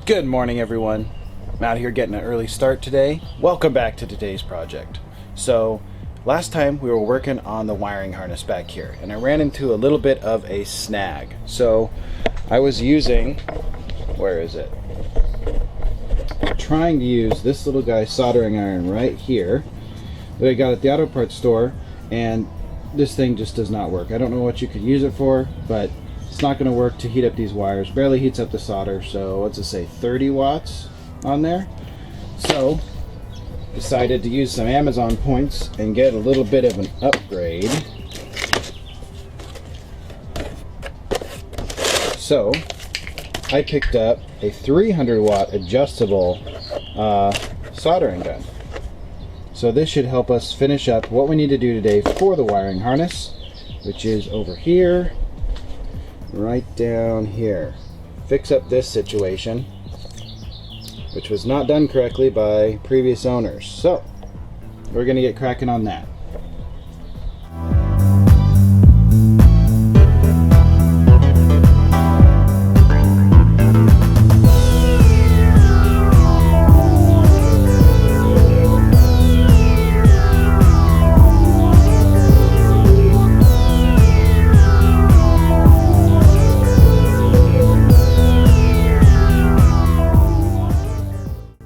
Good morning, everyone. I'm out here getting an early start today. Welcome back to today's project. So last time we were working on the wiring harness back here and I ran into a little bit of a snag. So I was using, where is it? Trying to use this little guy soldering iron right here that I got at the auto parts store, and this thing just does not work. I don't know what you could use it for, but it's not going to work to heat up these wires. Barely heats up the solder. So what's it say, 30 watts on there? So decided to use some Amazon points and get a little bit of an upgrade. So I picked up a 300 watt adjustable soldering gun. So this should help us finish up what we need to do today for the wiring harness, which is over here, right down here. Fix up this situation, which was not done correctly by previous owners. So we're going to get cracking on that.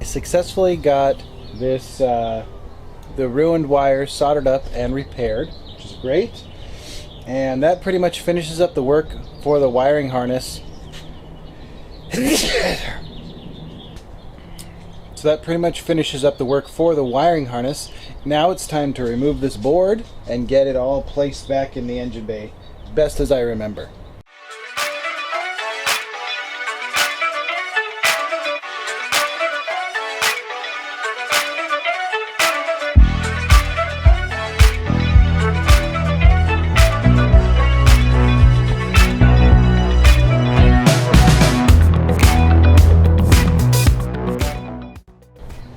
Successfully got this the ruined wires soldered up and repaired, which is great, and that pretty much finishes up the work for the wiring harness. So that pretty much finishes up the work for the wiring harness. Now it's time to remove this board and get it all placed back in the engine bay, best as I remember.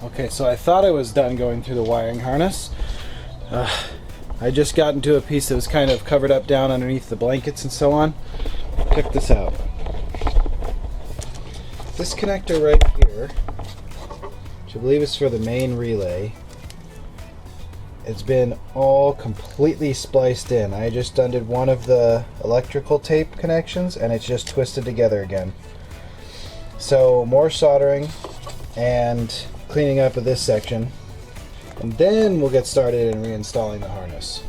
Okay, so I thought I was done going through the wiring harness. I just got into a piece that was kind of covered up down underneath the blankets and so on. Check this out. This connector right here, which I believe is for the main relay, it's been all completely spliced in. I just undid one of the electrical tape connections and it's just twisted together again. So more soldering and cleaning up of this section, and then we'll get started in reinstalling the harness.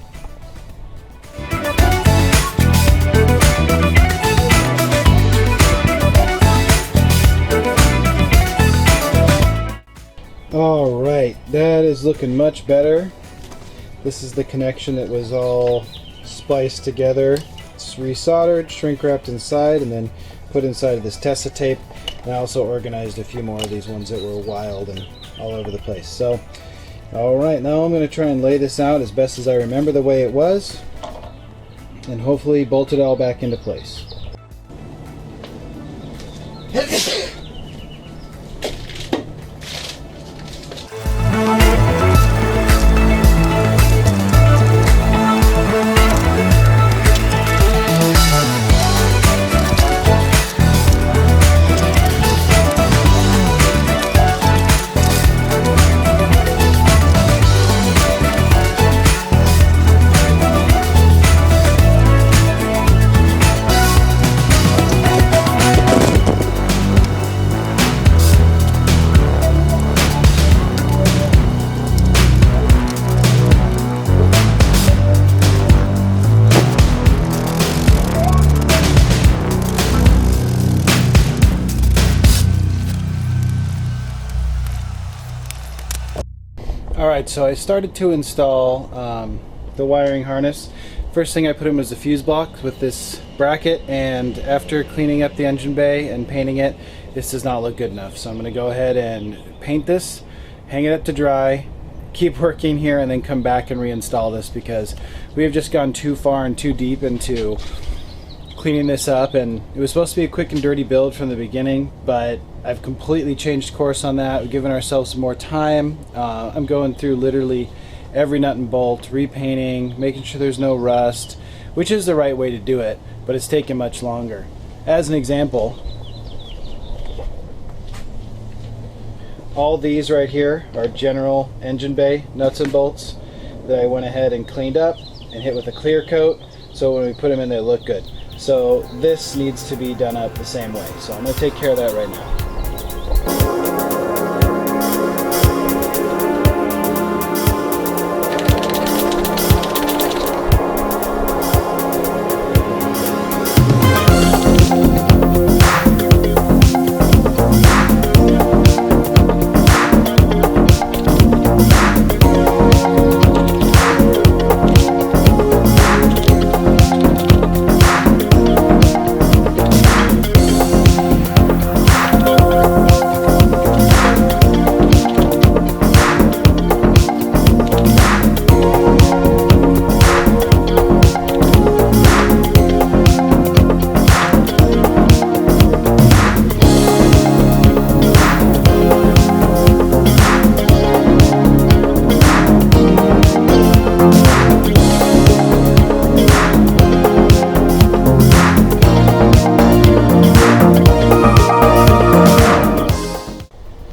Alright, that is looking much better. This is the connection that was all spliced together. It's resoldered, shrink wrapped inside, and then put inside of this Tessa tape. And I also organized a few more of these ones that were wild and all over the place. So, alright, now I'm going to try and lay this out as best as I remember the way it was, and hopefully bolt it all back into place. Alright, so I started to install the wiring harness. First thing I put in was the fuse block with this bracket, and after cleaning up the engine bay and painting it, this does not look good enough. So I'm going to go ahead and paint this, hang it up to dry, keep working here, and then come back and reinstall this because we have just gone too far and too deep into cleaning this up. And it was supposed to be a quick and dirty build from the beginning, but I've completely changed course on that. We've given ourselves some more time. I'm going through literally every nut and bolt, repainting, making sure there's no rust, which is the right way to do it, but it's taken much longer. As an example, all these right here are general engine bay nuts and bolts that I went ahead and cleaned up and hit with a clear coat, so when we put them in they look good. So this needs to be done up the same way, so I'm going to take care of that right now.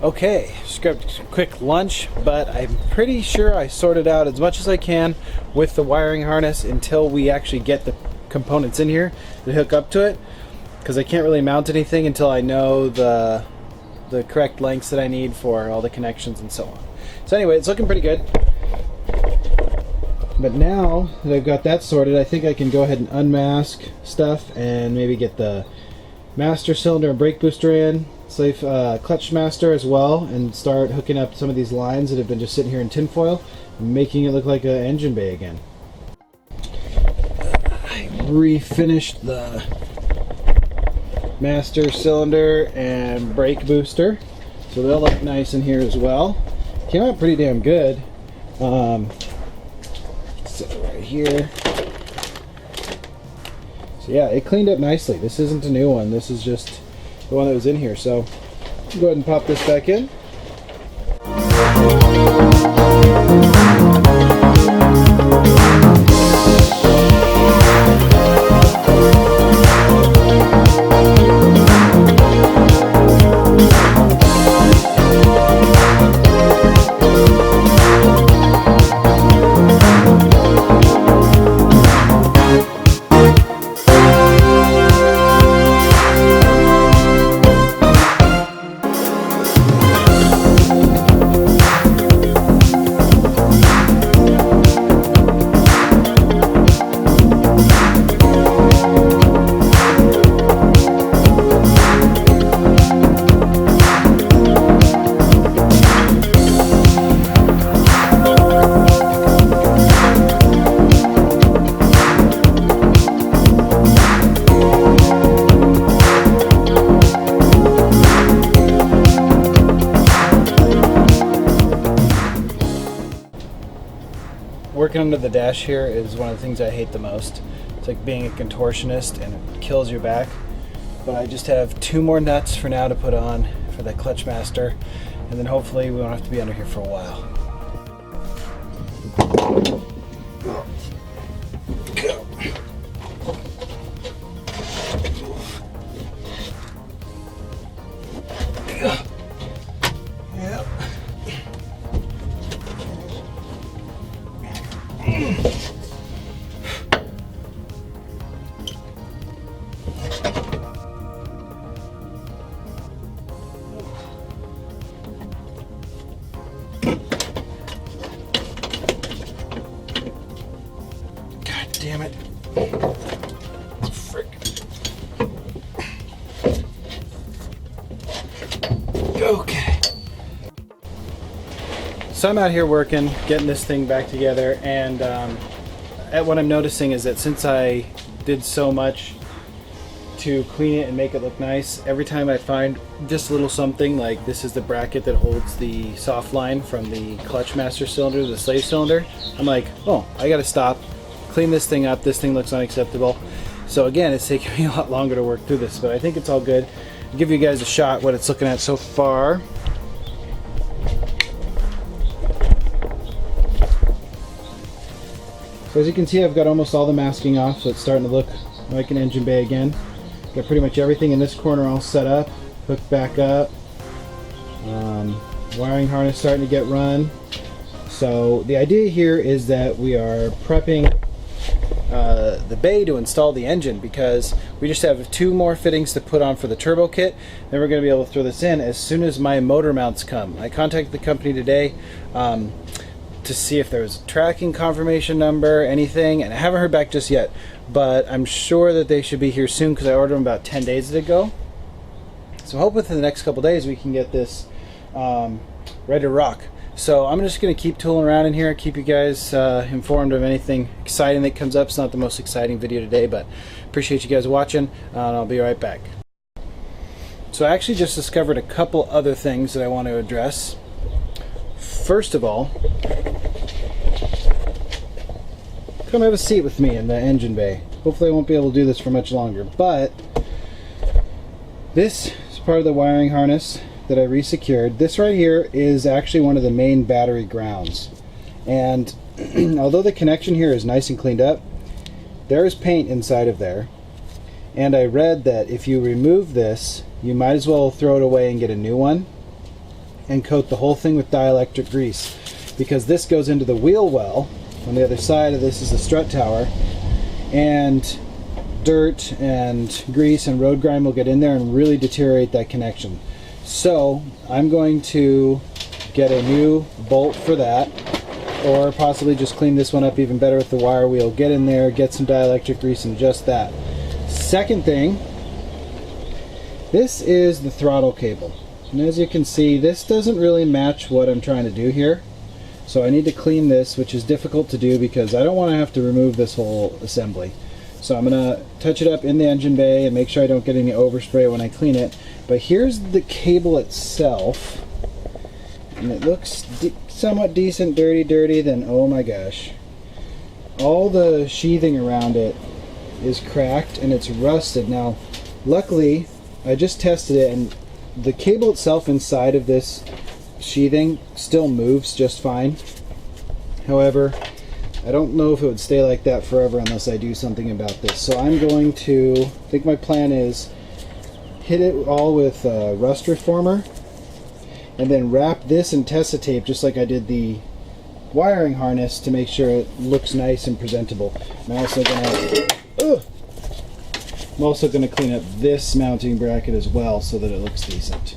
Okay, just grabbed a quick lunch, but I'm pretty sure I sorted out as much as I can with the wiring harness until we actually get the components in here to hook up to it, because I can't really mount anything until I know the correct lengths that I need for all the connections and so on. So anyway, it's looking pretty good. But now that I've got that sorted, I think I can go ahead and unmask stuff and maybe get the master cylinder and brake booster in, slave clutch master as well, and start hooking up some of these lines that have been just sitting here in tinfoil and making it look like an engine bay again. I refinished the master cylinder and brake booster, so they'll look nice in here as well. Came out pretty damn good. So right here. So yeah, it cleaned up nicely. This isn't a new one. This is just the one that was in here. So go ahead and pop this back in. Working under the dash here is one of the things I hate the most. It's like being a contortionist and it kills your back. But I just have 2 more nuts for now to put on for the clutch master, and then hopefully we won't have to be under here for a while. Go. Yep. God damn it. Frick. Okay. So I'm out here working, getting this thing back together, and what I'm noticing is that since I did so much to clean it and make it look nice, every time I find just a little something, like this is the bracket that holds the soft line from the clutch master cylinder to the slave cylinder, I'm like, oh, I gotta stop, clean this thing up, this thing looks unacceptable. So again, it's taking me a lot longer to work through this, but I think it's all good. I'll give you guys a shot what it's looking at so far. So as you can see, I've got almost all the masking off, so it's starting to look like an engine bay again. Got pretty much everything in this corner all set up, hooked back up. wiring harness starting to get run. So the idea here is that we are prepping the bay to install the engine, because we just have 2 more fittings to put on for the turbo kit. Then we're going to be able to throw this in as soon as my motor mounts come. I contacted the company today to see if there was a tracking confirmation number, anything, and I haven't heard back just yet, but I'm sure that they should be here soon because I ordered them about 10 days ago. So I hope within the next couple days we can get this ready to rock. So I'm just going to keep tooling around in here, keep you guys informed of anything exciting that comes up. It's not the most exciting video today, but appreciate you guys watching, and I'll be right back. So I actually just discovered a couple other things that I want to address. First of all, come have a seat with me in the engine bay. Hopefully I won't be able to do this for much longer, but this is part of the wiring harness that I resecured. This right here is actually one of the main battery grounds, and although the connection here is nice and cleaned up, there is paint inside of there, and I read that if you remove this, you might as well throw it away and get a new one and coat the whole thing with dielectric grease, because this goes into the wheel well. On the other side of this is the strut tower, and dirt and grease and road grime will get in there and really deteriorate that connection. So I'm going to get a new bolt for that, or possibly just clean this one up even better with the wire wheel. Get in there, get some dielectric grease, and just that. Second thing, this is the throttle cable, and as you can see, this doesn't really match what I'm trying to do here. So I need to clean this, which is difficult to do because I don't want to have to remove this whole assembly. So I'm going to touch it up in the engine bay and make sure I don't get any overspray when I clean it. But here's the cable itself, and it looks somewhat decent. Dirty, then oh my gosh. All the sheathing around it is cracked and it's rusted. Now, luckily, I just tested it, and the cable itself inside of this sheathing still moves just fine. However, I don't know if it would stay like that forever unless I do something about this. So I'm going to, I think my plan is hit it all with rust reformer, and then wrap this in Tessa tape just like I did the wiring harness to make sure it looks nice and presentable. I'm also going to clean up this mounting bracket as well so that it looks decent.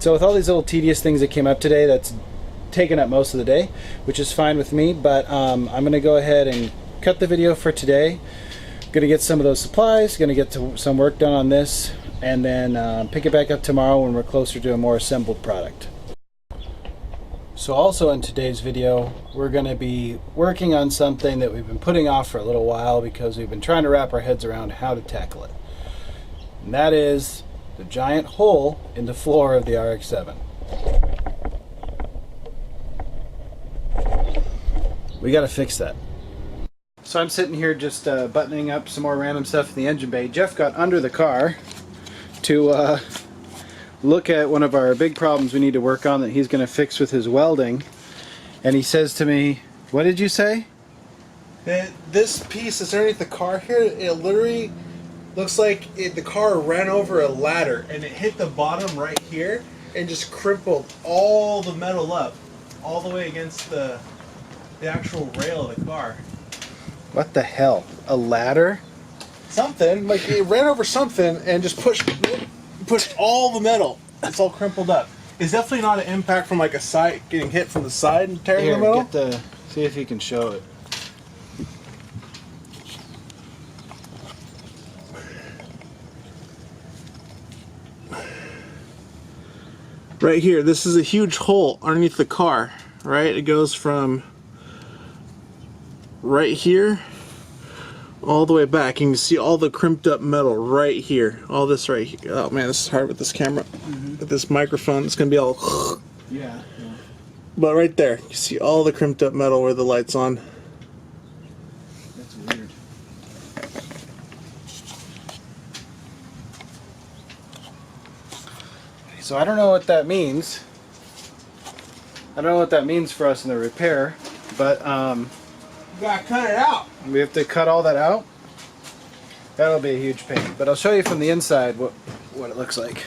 So with all these little tedious things that came up today, that's taken up most of the day, which is fine with me, but I'm going to go ahead and cut the video for today. Going to get some of those supplies, going to get some work done on this, and then pick it back up tomorrow when we're closer to a more assembled product. So also in today's video, we're going to be working on something that we've been putting off for a little while because we've been trying to wrap our heads around how to tackle it. And that is the giant hole in the floor of the RX7. We got to fix that. So I'm sitting here just buttoning up some more random stuff in the engine bay. Jeff got under the car to look at one of our big problems we need to work on that he's going to fix with his welding. And he says to me, what did you say? This piece that's underneath the car here, it literally looks like the car ran over a ladder and it hit the bottom right here and just crippled all the metal up all the way against the actual rail of the car. What the hell? A ladder? Something, like it ran over something and just pushed all the metal. It's all crumpled up. It's definitely not an impact from like a side, getting hit from the side and tearing the metal. See if you can show it. Right here, this is a huge hole underneath the car, right? It goes from right here all the way back. You can see all the crimped up metal right here. All this right here. Oh man, this is hard with this camera. With this microphone, it's gonna be all yeah. But right there, you see all the crimped up metal where the light's on. That's weird. So I don't know what that means. I don't know what that means for us in the repair, but you gotta cut it out. we have to cut all that out. That'll be a huge pain. But I'll show you from the inside what it looks like.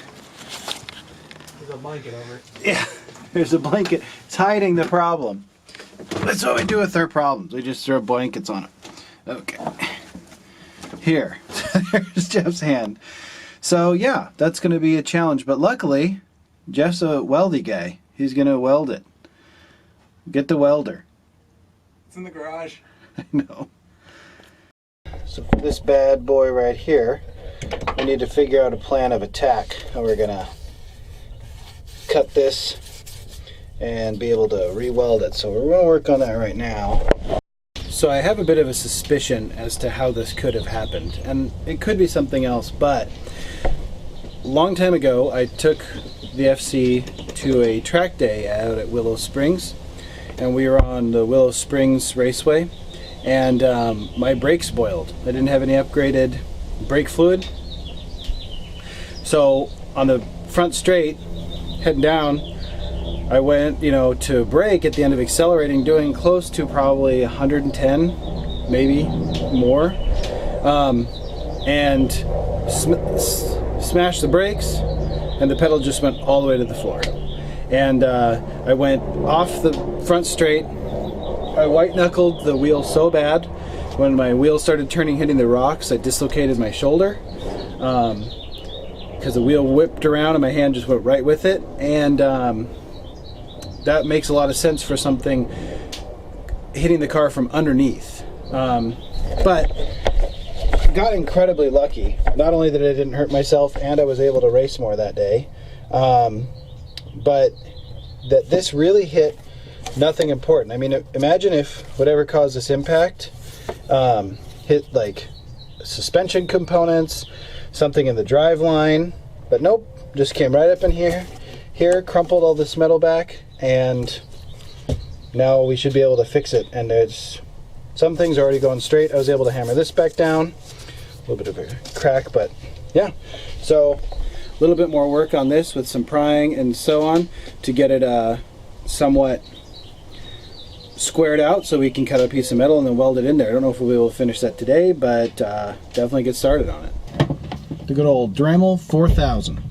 There's a blanket over it. Yeah, there's a blanket. It's hiding the problem. That's what we do with our problems. We just throw blankets on it. Okay. Here. There's Jeff's hand. So yeah, that's going to be a challenge. But luckily, Jeff's a weldy guy. He's going to weld it. Get the welder. It's in the garage. I know. So for this bad boy right here, we need to figure out a plan of attack. How we're going to cut this and be able to re-weld it. So we're going to work on that right now. So I have a bit of a suspicion as to how this could have happened, and it could be something else, but a long time ago I took the FC to a track day out at Willow Springs, and we were on the Willow Springs Raceway, and my brakes boiled. I didn't have any upgraded brake fluid, so on the front straight heading down, I went, to brake at the end of accelerating, doing close to probably 110, maybe more, and smashed the brakes, and the pedal just went all the way to the floor. And I went off the front straight. I white-knuckled the wheel so bad, when my wheel started turning, hitting the rocks, I dislocated my shoulder, because the wheel whipped around and my hand just went right with it. And that makes a lot of sense for something hitting the car from underneath. But I got incredibly lucky. Not only that I didn't hurt myself, and I was able to race more that day, but that this really hit nothing important. I mean, imagine if whatever caused this impact hit like suspension components, something in the drive line, but nope, just came right up in here, crumpled all this metal back, and now we should be able to fix it. And there's some things already going straight. I was able to hammer this back down, a little bit of a crack, but yeah. So a little bit more work on this with some prying and so on to get it somewhat squared out so we can cut a piece of metal and then weld it in there. I don't know if we'll be able to finish that today, but definitely get started on it. The good old Dremel 4000.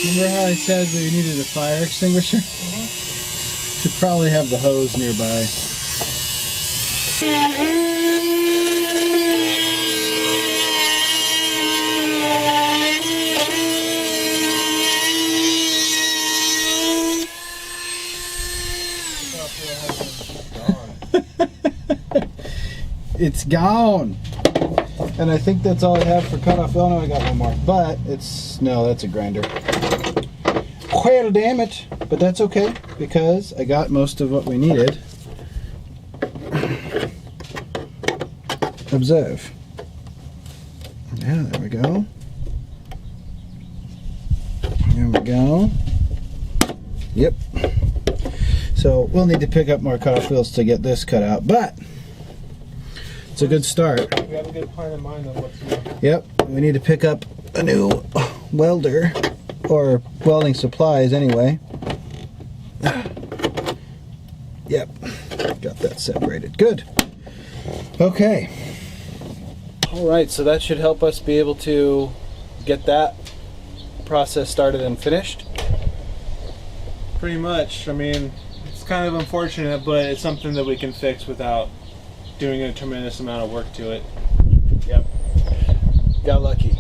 Remember how I said that you needed a fire extinguisher? Should probably have the hose nearby. It's gone. And I think that's all I have for cutoff. Oh no, I got one more. But no, that's a grinder. Well, damn it. But that's okay, because I got most of what we needed. Observe. Yeah, there we go. There we go. Yep. So we'll need to pick up more cutoff wheels to get this cut out, but it's a good start. We have a good plan in mind on what to do. Yep, we need to pick up a new welder, or welding supplies anyway. Yep, got that separated. Good. Okay. Alright, so that should help us be able to get that process started and finished. Pretty much. I mean, it's kind of unfortunate, but it's something that we can fix without doing a tremendous amount of work to it. Yep. Got lucky.